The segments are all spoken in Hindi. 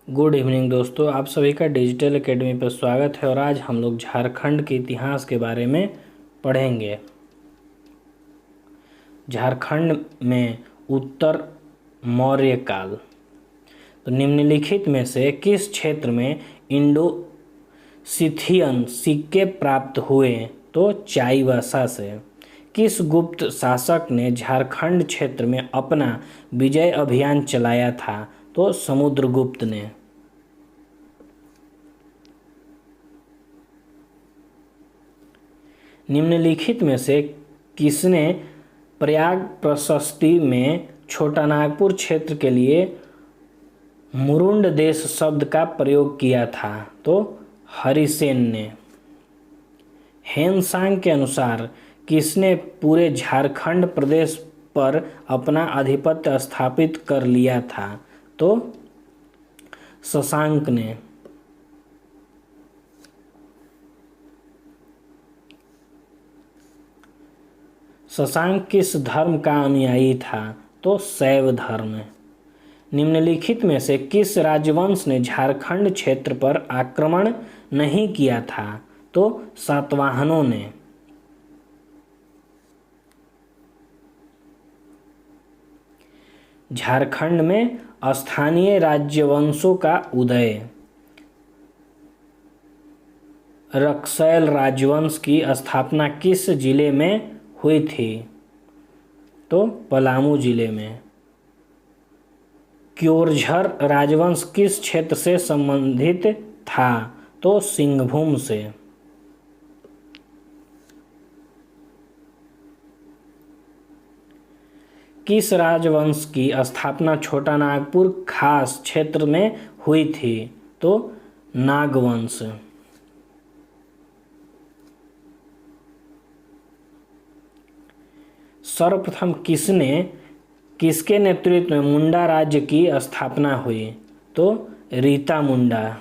गुड इवनिंग दोस्तों, आप सभी का डिजिटल एकेडमी पर स्वागत है। और आज हम लोग झारखंड के इतिहास के बारे में पढ़ेंगे। झारखंड में उत्तर मौर्य काल। तो निम्नलिखित में से किस क्षेत्र में इंडो सिथियन सिक्के प्राप्त हुए? तो चाईबासा से। किस गुप्त शासक ने झारखंड क्षेत्र में अपना विजय अभियान चलाया था? तो समुद्रगुप्त ने। निम्नलिखित में से किसने प्रयाग प्रशस्ति में छोटा नागपुर क्षेत्र के लिए मुरुंड देश शब्द का प्रयोग किया था? तो हरिसेन ने। हेनसांग के अनुसार किसने पूरे झारखंड प्रदेश पर अपना आधिपत्य स्थापित कर लिया था? तो शशांक ने। शशांक किस धर्म का अनुयायी था? तो शैव धर्म। निम्नलिखित में से किस राजवंश ने झारखंड क्षेत्र पर आक्रमण नहीं किया था? तो सातवाहनों ने। झारखंड में स्थानीय राज्यवंशों का उदय। रक्सैल राजवंश की स्थापना किस जिले में हुई थी? तो पलामू जिले में। क्योरझर राजवंश किस क्षेत्र से संबंधित था? तो सिंहभूम से। किस राजवंश की स्थापना छोटा नागपुर खास क्षेत्र में हुई थी? तो नागवंश। सर्वप्रथम किसके नेतृत्व में मुंडा राज्य की स्थापना हुई? तो रीता मुंडा।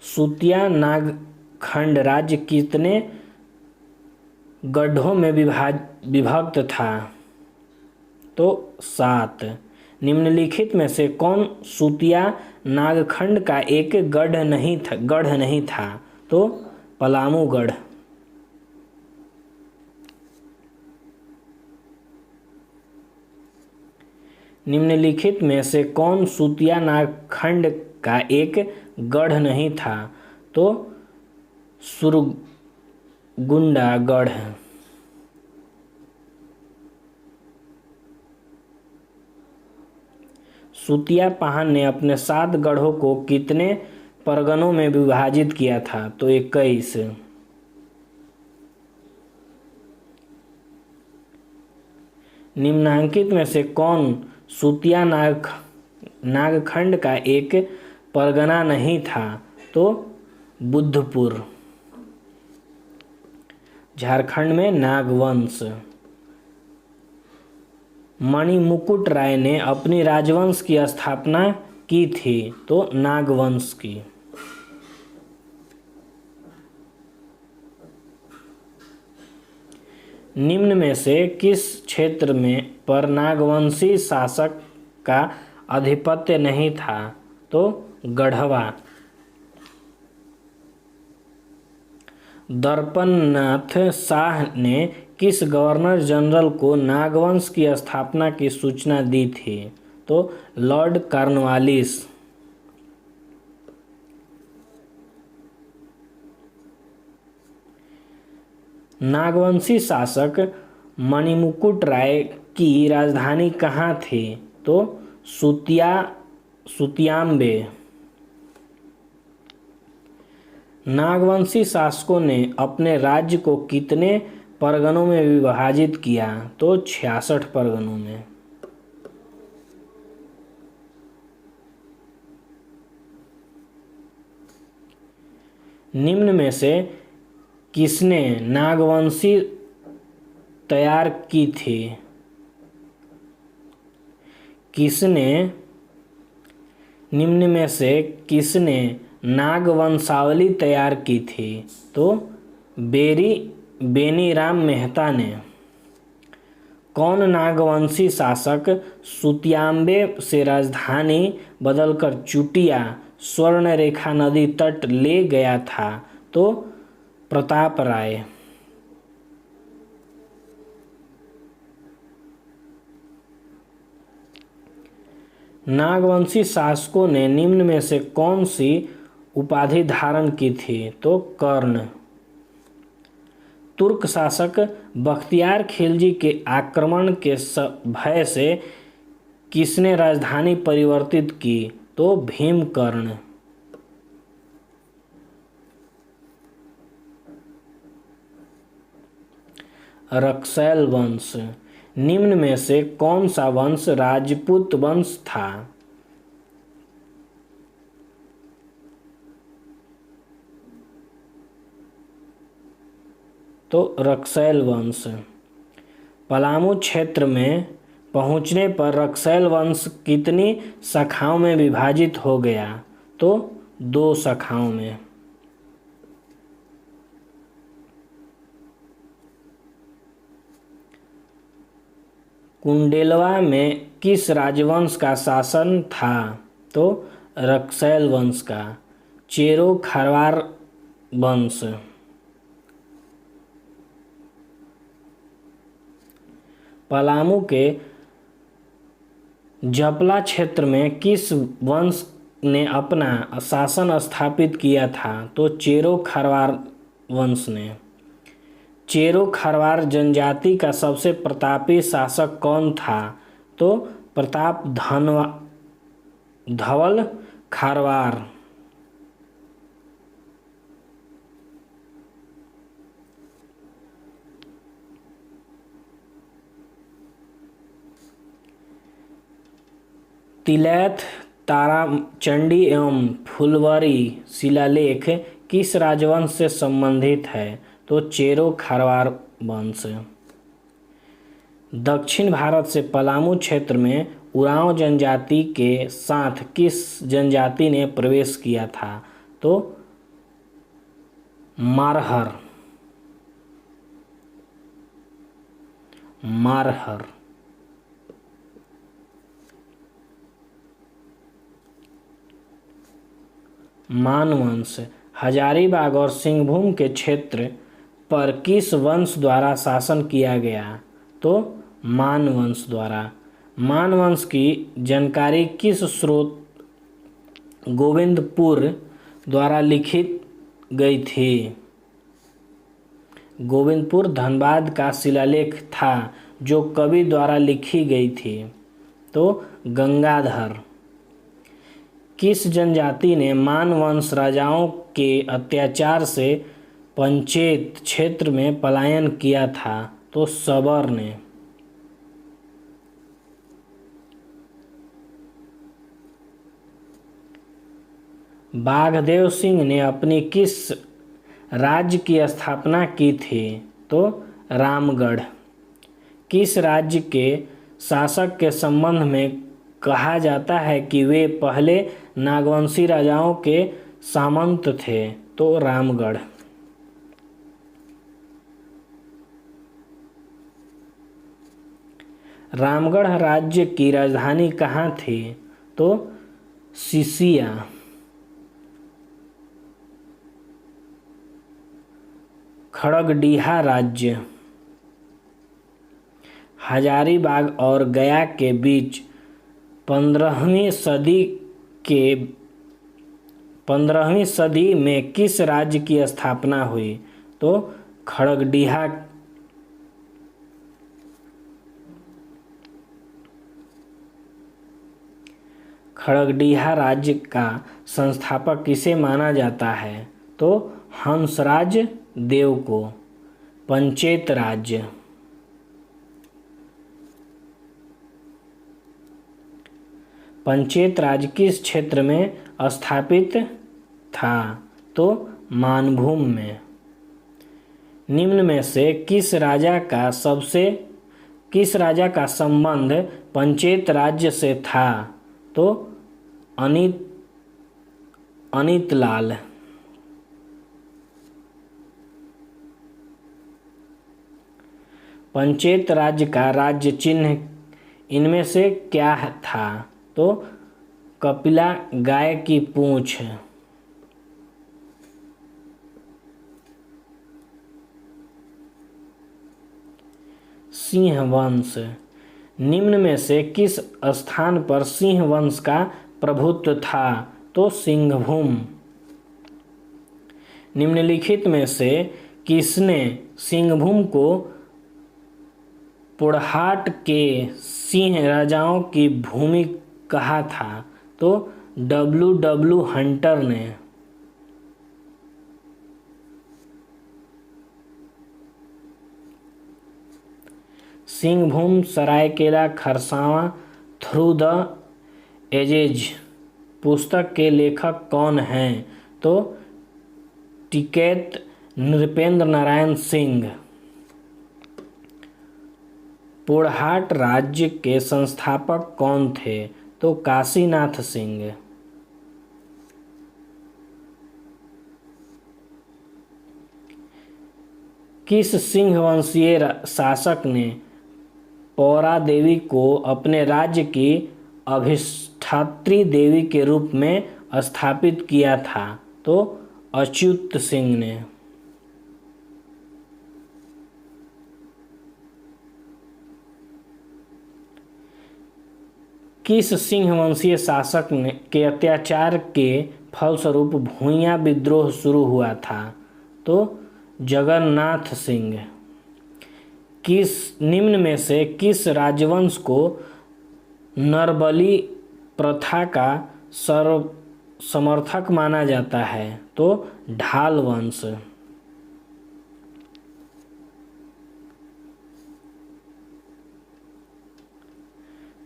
सुतिया नागखंड राज्य कितने गढ़ों में विभक्त था? तो 7। निम्नलिखित में से कौन सुतिया नागखंड का एक गढ़ नहीं था? तो पलामू गढ़। निम्नलिखित में से कौन सुतिया नागखंड का एक गढ़ नहीं था? तो सुरगुंडा गढ़। सुतिया पहाड़ ने अपने 7 गढ़ों को कितने परगनों में विभाजित किया था? तो 21। निम्नांकित में से कौन सुतिया नागखंड का एक परगना नहीं था? तो बुद्धपुर। झारखंड में नागवंश। मणिमुकुट राय ने अपनी राजवंश की स्थापना की थी? तो नागवंश की। निम्न में से किस क्षेत्र में पर नागवंशी शासक का आधिपत्य नहीं था? तो गढ़वा। दर्पणनाथ शाह ने किस गवर्नर जनरल को नागवंश की स्थापना की सूचना दी थी? तो लॉर्ड कॉर्नवालिस। नागवंशी शासक मणिमुकुट राय की राजधानी कहाँ थी? तो सुतियाम्बे। नागवंशी शासकों ने अपने राज्य को कितने परगनों में विभाजित किया? तो 66 परगनों में। निम्न में से किसने नागवंशी तैयार की थी? निम्न में से किसने नागवंशावली तैयार की थी? तो बेनीराम मेहता ने। कौन नागवंशी शासक सुतियांबे से राजधानी बदलकर चुटिया स्वर्ण रेखा नदी तट ले गया था? तो प्रताप राय। नागवंशी शासकों ने निम्न में से कौन सी उपाधि धारण की थी? तो कर्ण। तुर्क शासक बख्तियार खिलजी के आक्रमण के भय से किसने राजधानी परिवर्तित की? तो भीमकर्ण। रक्सैल वंश। निम्न में से कौन सा वंश राजपूत वंश था? तो रक्सैल वंश। पलामू क्षेत्र में पहुंचने पर रक्सैल वंश कितनी शाखाओं में विभाजित हो गया? तो 2 शाखाओं में। कुंडेलवा में किस राजवंश का शासन था? तो रक्सैल वंश का। चेरो खारवार वंश। पलामू के जपला क्षेत्र में किस वंश ने अपना शासन स्थापित किया था? तो चेरो खारवार वंश ने। चेरो खारवार जनजाति का सबसे प्रतापी शासक कौन था? तो प्रताप धवल खारवार। तिलैथ, ताराचंडी एवं फुलवारी शिलालेख किस राजवंश से संबंधित है? तो चेरो खारवार वंश। दक्षिण भारत से पलामू क्षेत्र में उरांव जनजाति के साथ किस जनजाति ने प्रवेश किया था? तो मारहर। मारहर। मान वंश। हजारीबाग और सिंहभूम के क्षेत्र पर किस वंश द्वारा शासन किया गया? तो मान वंश द्वारा। मान वंश की जानकारी किस स्रोत गोविंदपुर द्वारा लिखित गई थी? गोविंदपुर धनबाद का शिलालेख था जो कवि द्वारा लिखी गई थी? तो गंगाधर। किस जनजाति ने मान वंश राजाओं के अत्याचार से पंचेत क्षेत्र में पलायन किया था? तो सबर ने। बाघदेव सिंह ने अपनी किस राज्य की स्थापना की थी? तो रामगढ़। किस राज्य के शासक के संबंध में कहा जाता है कि वे पहले नागवंशी राजाओं के सामंत थे? तो रामगढ़। रामगढ़ राज्य की राजधानी कहाँ थी? तो सिसिया। खड़गडीहा राज्य। हजारीबाग और गया के बीच 15वीं सदी में किस राज्य की स्थापना हुई? तो खड़गडीहा। खड़गडीहा राज्य का संस्थापक किसे माना जाता है? तो हंसराज देव को। पंचेत राज्य। पंचेत राज्य किस क्षेत्र में स्थापित था? तो मानभूम में। निम्न में से किस राजा का संबंध पंचेत राज्य से था? तो अनितलाल। पंचेत राज्य का राज्य चिन्ह इनमें से क्या था? तो कपिला गाय की पूंछ। सिंह वंश। निम्न में से किस स्थान पर सिंह वंश का प्रभुत्व था? तो सिंहभूम। निम्नलिखित में से किसने सिंहभूम को पुढ़ाट के सिंह राजाओं की भूमि कहा था? तो W. हंटर ने। Singhbhum Seraikela Kharsawan through the ages पुस्तक के लेखक कौन हैं? तो टिकैत नृपेंद्र नारायण सिंह। पुढ़ाट राज्य के संस्थापक कौन थे? तो काशीनाथ सिंह। किस सिंह वंशीय शासक ने पौरा देवी को अपने राज्य की अधिष्ठात्री देवी के रूप में स्थापित किया था? तो अच्युत सिंह ने। किस सिंह वंशीय शासक के अत्याचार के फलस्वरूप भूइयां विद्रोह शुरू हुआ था? तो जगन्नाथ सिंह। निम्न में से किस राजवंश को नरबली प्रथा का समर्थक माना जाता है? तो ढाल वंश।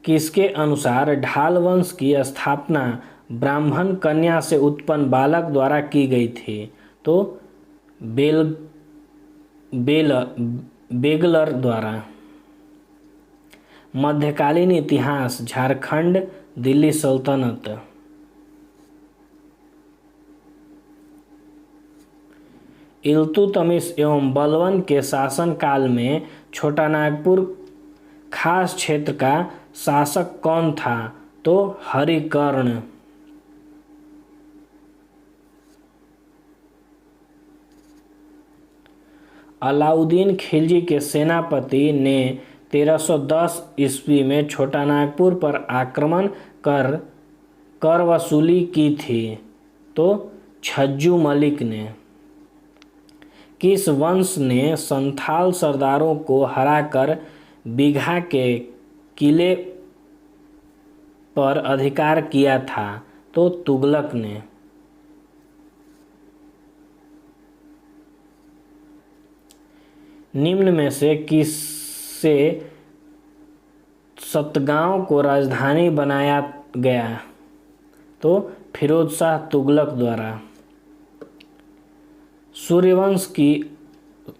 किसके अनुसार ढाल वंश की स्थापना ब्राह्मण कन्या से उत्पन्न बालक द्वारा की गई थी? तो बेगलर द्वारा। मध्यकालीन इतिहास झारखंड दिल्ली सल्तनत। इल्तुतमिश एवं बलबन के शासन काल में छोटा नागपुर खास क्षेत्र का शासक कौन था? तो हरिकर्ण। अलाउद्दीन खिलजी के सेनापति ने 1310 ईस्वी में छोटा नागपुर पर आक्रमण कर वसूली की थी? तो छज्जू मलिक ने। किस वंश ने संथाल सरदारों को हराकर बीघा के किले पर अधिकार किया था? तो तुगलक ने। निम्न में से किससे सतगांव को राजधानी बनाया गया? तो फिरोज शाह तुगलक द्वारा। सूर्यवंश की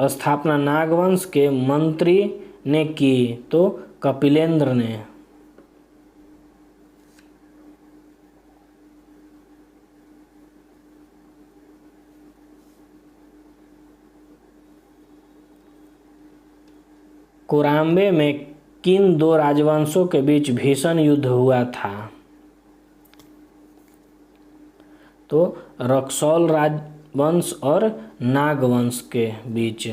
स्थापना नागवंश के मंत्री ने की? तो कपिलेंद्र ने। कोराम्बे में किन दो राजवंशों के बीच भीषण युद्ध हुआ था? तो रक्सौल राजवंश और नागवंश के बीच।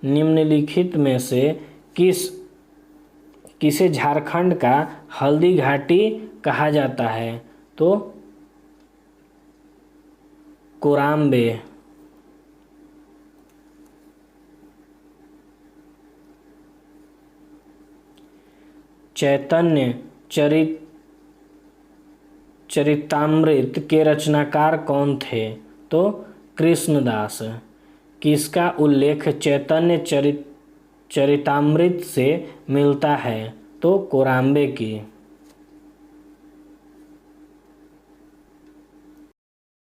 निम्नलिखित में से किसे झारखंड का हल्दी घाटी कहा जाता है? तो कोराम्बे। चैतन्य चरितामृत के रचनाकार कौन थे? तो कृष्णदास। किसका उल्लेख चैतन्य चरितामृत से मिलता है? तो कोराम्बे की।